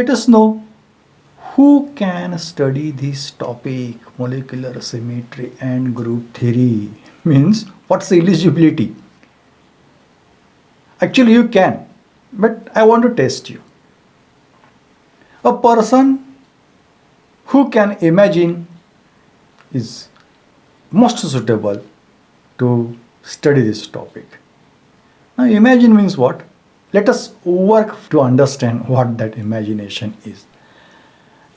let us know who can study this topic, molecular symmetry and group theory. Means what's the eligibility? Actually, you can, but I want to test you. A person who can imagine is most suitable to study this topic. Now, imagine means what? Let us work to understand what that imagination is.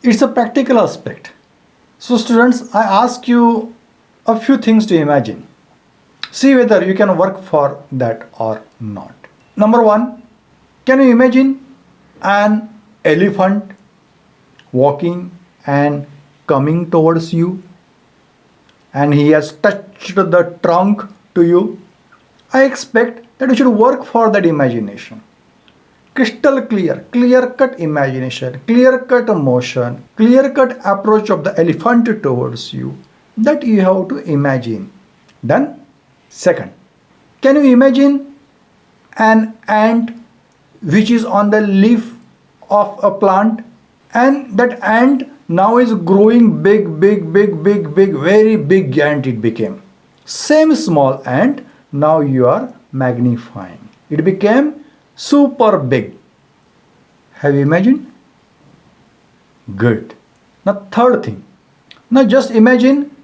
It's a practical aspect. So, students, I ask you a few things to imagine. See whether you can work for that or not. Number one, can you imagine an elephant walking and coming towards you, and he has touched the trunk to you? I expect that you should work for that imagination. Crystal clear, clear-cut imagination, clear-cut motion, clear-cut approach of the elephant towards you. That you have to imagine. Done? Second, can you imagine an ant which is on the leaf of a plant, and that ant now is growing big, very big ant it became. Same small ant, now you are magnifying. It became super big. Have you imagined? Good. Now third thing. Now just imagine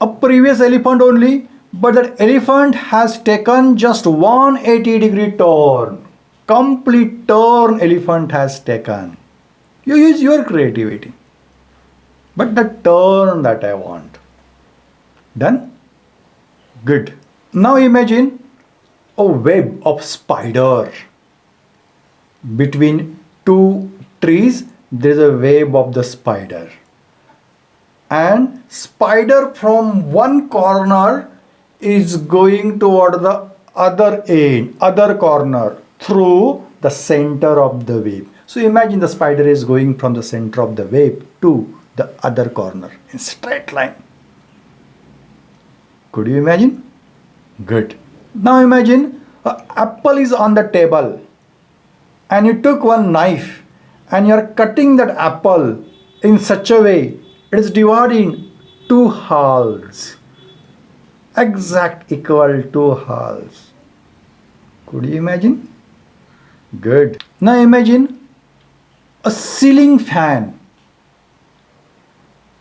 a previous elephant only, but that elephant has taken just 180-degree turn. Complete turn elephant has taken. You use your creativity. But the turn that I want. Done? Good. Now imagine a web of spider. Between two trees, there is a web of the spider. And spider from one corner is going toward the other end, other corner through the center of the web. So imagine the spider is going from the center of the web to the other corner in straight line. Could you imagine? Good. Now imagine an apple is on the table and you took one knife and you are cutting that apple in such a way it is divided in two halves. Exact equal two halves. Could you imagine? Good. Now imagine a ceiling fan,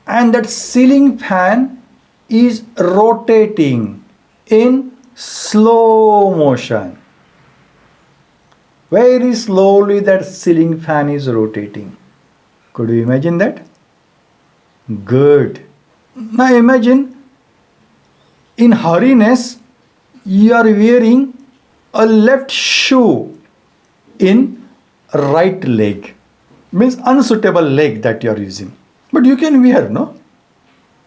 and that ceiling fan is rotating in slow motion. Very slowly that ceiling fan is rotating. Could you imagine that? Good. Now imagine in hurriness you are wearing a left shoe in right leg. Means unsuitable leg that you are using. But you can wear, no?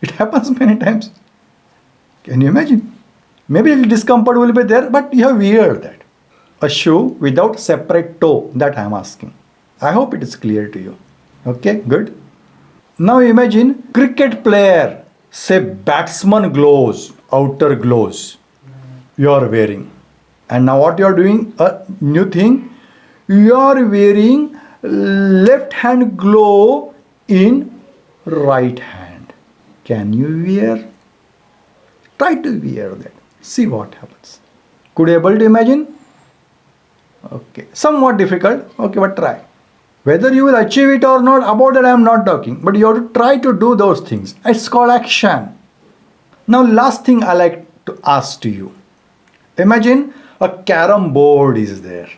It happens many times. Can you imagine? Maybe a little discomfort will be there, but you have wear that. A shoe without separate toe, that I am asking. I hope it is clear to you. Okay, good. Now imagine cricket player, say batsman gloves, outer gloves you are wearing. And now what you are doing, a new thing, you are wearing left hand glove in right hand. Can you wear? Try to wear that. See what happens. Could you able to imagine? Okay. Somewhat difficult. Okay, but try. Whether you will achieve it or not, about that I am not talking. But you have to try to do those things. It's called action. Now last thing I like to ask to you. Imagine a carom board is there.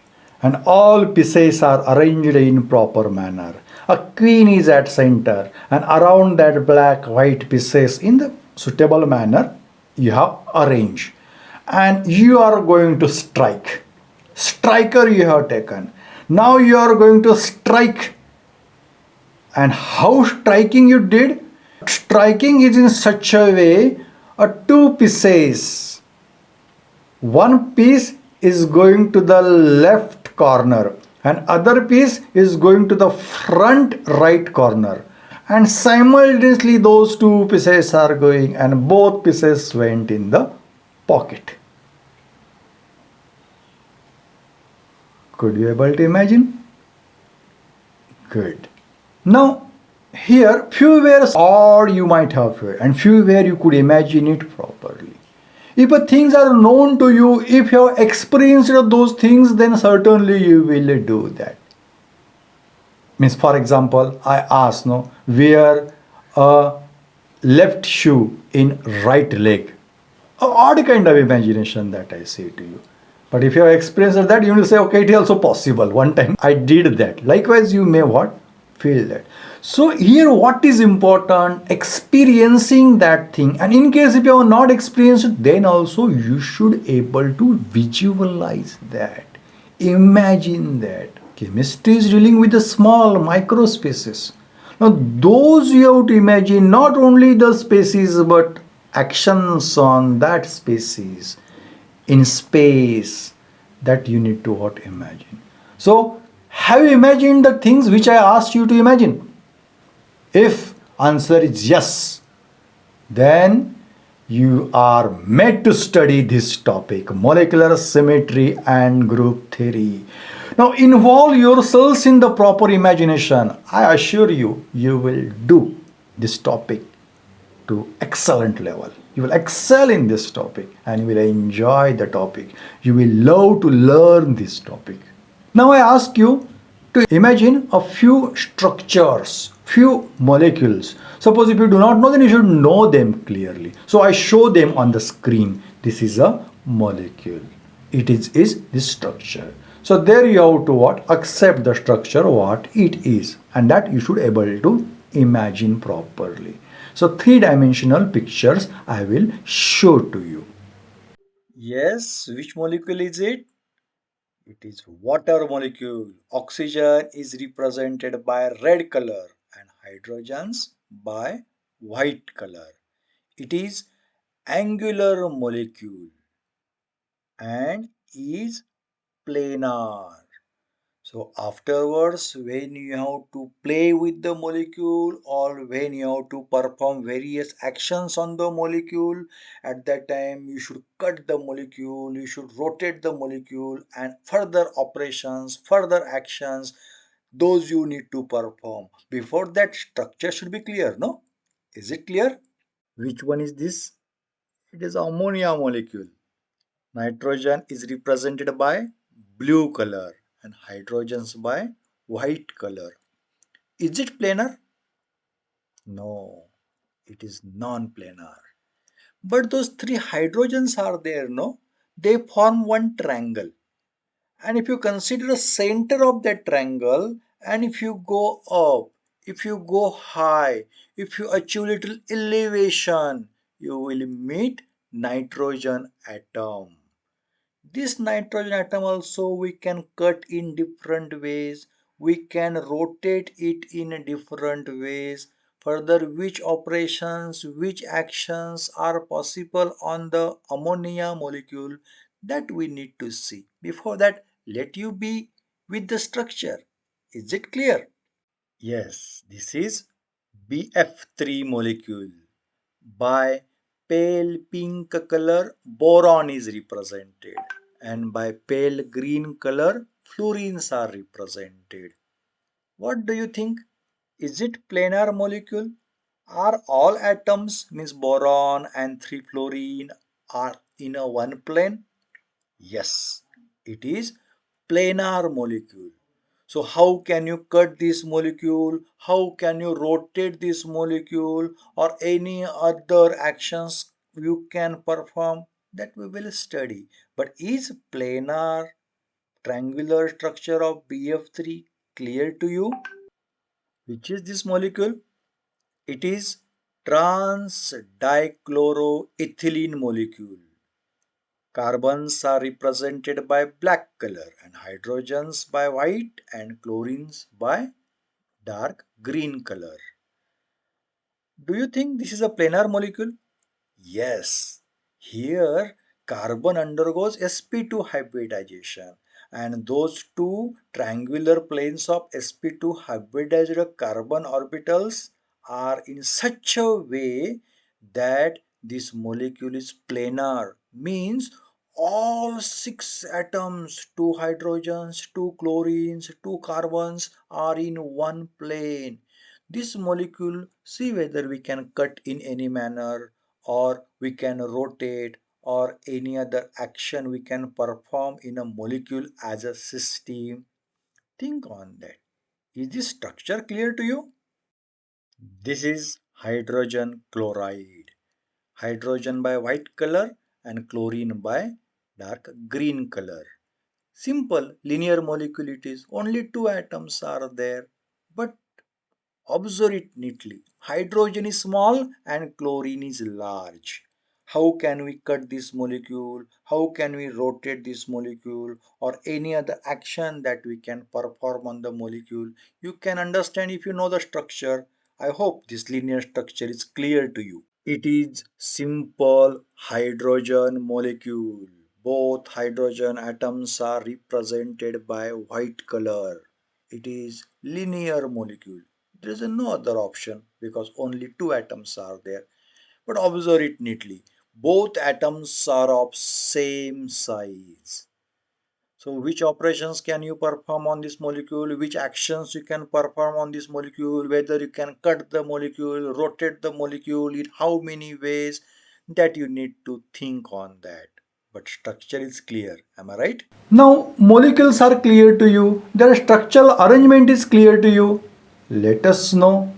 And all pieces are arranged in proper manner. A queen is at center, and around that black white pieces in the suitable manner you have arranged, and you are going to strike. Striker you have taken. Now you are going to strike. And how striking you did? Striking is in such a way, two pieces. One piece is going to the left corner and other piece is going to the front right corner, and simultaneously those two pieces are going and both pieces went in the pocket. Could you able to imagine? Good. Now, here, few words or you might have heard, and few where you could imagine it properly. If things are known to you, if you have experienced those things, then certainly you will do that. Means, for example, I ask, no, wear a left shoe in right leg. A odd kind of imagination that I say to you. But if you have experienced that, you will say, okay, it is also possible. One time I did that. Likewise, you may what? Feel that. So here what is important? Experiencing that thing. And in case if you have not experienced it, then also you should able to visualize that. Imagine that. Chemistry is dealing with the small micro spaces. Now those you have to imagine not only the species but actions on that species in space that you need to what imagine. So have you imagined the things which I asked you to imagine? If answer is yes, then you are made to study this topic, molecular symmetry and group theory. Now involve yourselves in the proper imagination. I assure you, you will do this topic to excellent level. You will excel in this topic and you will enjoy the topic. You will love to learn this topic. Now I ask you to imagine a few structures, few molecules. Suppose if you do not know, then you should know them clearly. So I show them on the screen. This is a molecule. It is this structure. So there you have to what? Accept the structure what it is. And that you should able to imagine properly. So three-dimensional pictures I will show to you. Yes, which molecule is it? It is water molecule. Oxygen is represented by red color and hydrogens by white color. It is angular molecule and is planar. So afterwards, when you have to play with the molecule or when you have to perform various actions on the molecule, at that time you should cut the molecule, you should rotate the molecule and further operations, further actions, those you need to perform. Before that structure should be clear, no? Is it clear? Which one is this? It is ammonia molecule. Nitrogen is represented by blue color and hydrogens by white color. Is it planar? No, it is non-planar. But those three hydrogens are there, no? They form one triangle. And if you consider the center of that triangle, and if you go up, if you go high, if you achieve little elevation, you will meet nitrogen atom. This nitrogen atom also we can cut in different ways. We can rotate it in different ways. Further, which operations, which actions are possible on the ammonia molecule that we need to see. Before that, let you be with the structure. Is it clear? Yes, this is BF3 molecule. By pale pink color, boron is represented, and by pale green color, fluorines are represented. What do you think? Is it planar molecule? Are all atoms, means boron and 3 fluorine, are in a one plane? Yes, it is planar molecule. So how can you cut this molecule? How can you rotate this molecule or any other actions you can perform? That we will study. But is planar triangular structure of BF3 clear to you? Which is this molecule? It is trans dichloroethylene molecule. Carbons are represented by black color and hydrogens by white and chlorines by dark green color. Do you think this is a planar molecule? Yes. Here carbon undergoes sp2 hybridization and those two triangular planes of sp2 hybridized carbon orbitals are in such a way that this molecule is planar, means all six atoms, two hydrogens, two chlorines, two carbons are in one plane. This molecule, see whether we can cut in any manner or we can rotate or any other action we can perform in a molecule as a system. Think on that. Is this structure clear to you? This is hydrogen chloride. Hydrogen by white color and chlorine by dark green color. Simple linear molecule it is. Only two atoms are there. But observe it neatly. Hydrogen is small and chlorine is large. How can we cut this molecule? How can we rotate this molecule? Or any other action that we can perform on the molecule? You can understand if you know the structure. I hope this linear structure is clear to you. It is simple hydrogen molecule. Both hydrogen atoms are represented by white color. It is linear molecule. There is no other option because only two atoms are there. But observe it neatly. Both atoms are of same size. So which operations can you perform on this molecule? Which actions you can perform on this molecule? Whether you can cut the molecule, rotate the molecule, in how many ways, that you need to think on that. But structure is clear. Am I right? Now molecules are clear to you. Their structural arrangement is clear to you. Let us know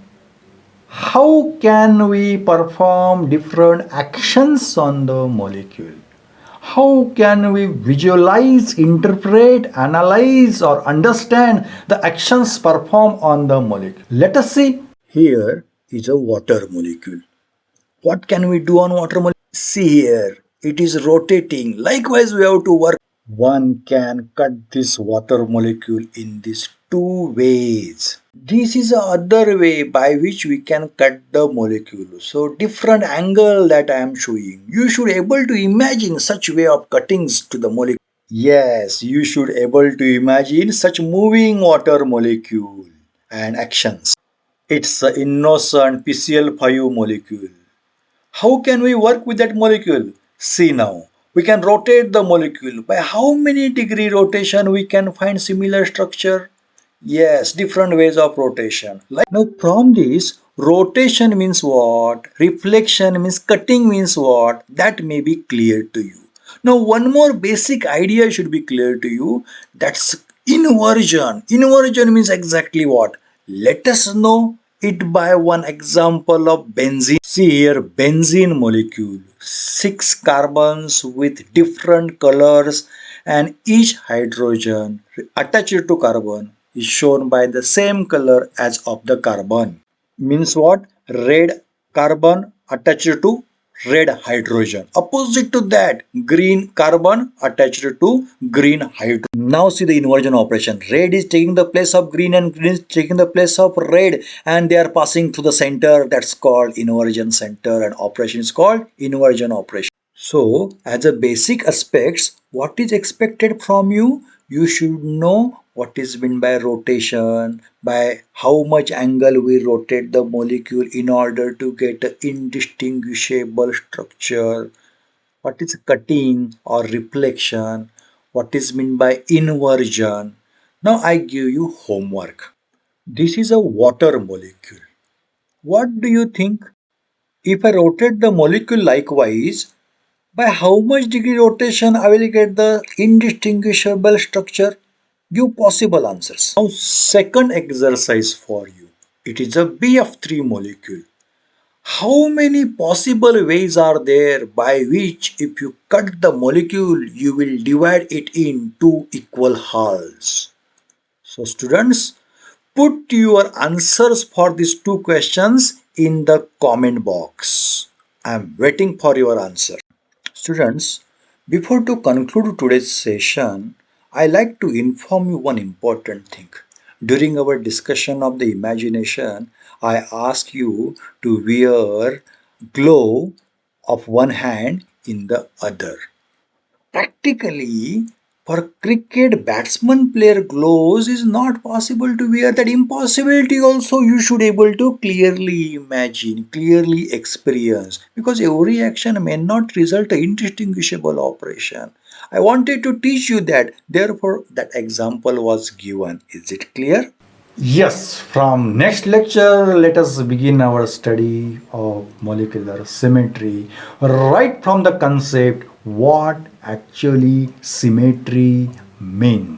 how can we perform different actions on the molecule. How can we visualize, interpret, analyze, or understand the actions performed on the molecule? Let us see. Here is a water molecule. What can we do on water molecule? See here, it is rotating. Likewise, we have to work. One can cut this water molecule in these two ways. This is the other way by which we can cut the molecule. So different angle that I am showing. You should able to imagine such way of cuttings to the molecule. Yes, you should able to imagine such moving water molecule and actions. It's an innocent PCl5 molecule. How can we work with that molecule? See now, we can rotate the molecule. By how many degree rotation we can find similar structure? Yes, different ways of rotation. Like now from this, rotation means what? Reflection means cutting means what? That may be clear to you. Now one more basic idea should be clear to you. That's inversion. Inversion means exactly what? Let us know it by one example of benzene. See here, benzene molecule. Six carbons with different colors and each hydrogen attached to carbon is shown by the same color as of the carbon. Means what? Red carbon attached to red hydrogen. Opposite to that, green carbon attached to green hydrogen. Now see the inversion operation. Red is taking the place of green and green is taking the place of red, and they are passing through the center. That's called inversion center, and operation is called inversion operation. So, as a basic aspects, what is expected from you? You should know what is meant by rotation, by how much angle we rotate the molecule in order to get an indistinguishable structure. What is cutting or reflection? What is meant by inversion? Now I give you homework. This is a water molecule. What do you think? If I rotate the molecule likewise, by how much degree rotation I will get the indistinguishable structure? Give possible answers. Now second exercise for you. It is a BF3 molecule. How many possible ways are there by which if you cut the molecule you will divide it in two equal halves? So students, put your answers for these two questions in the comment box. I am waiting for your answer. Students, before to conclude today's session, I like to inform you one important thing. During our discussion of the imagination, I asked you to wear glove of one hand in the other. Practically, For cricket batsman player gloves is not possible to wear. That impossibility also you should able to clearly imagine, clearly experience, because every action may not result in indistinguishable operation. I wanted to teach you that, therefore that example was given. Is it clear? Yes, from next lecture, let us begin our study of molecular symmetry right from the concept what actually symmetry means.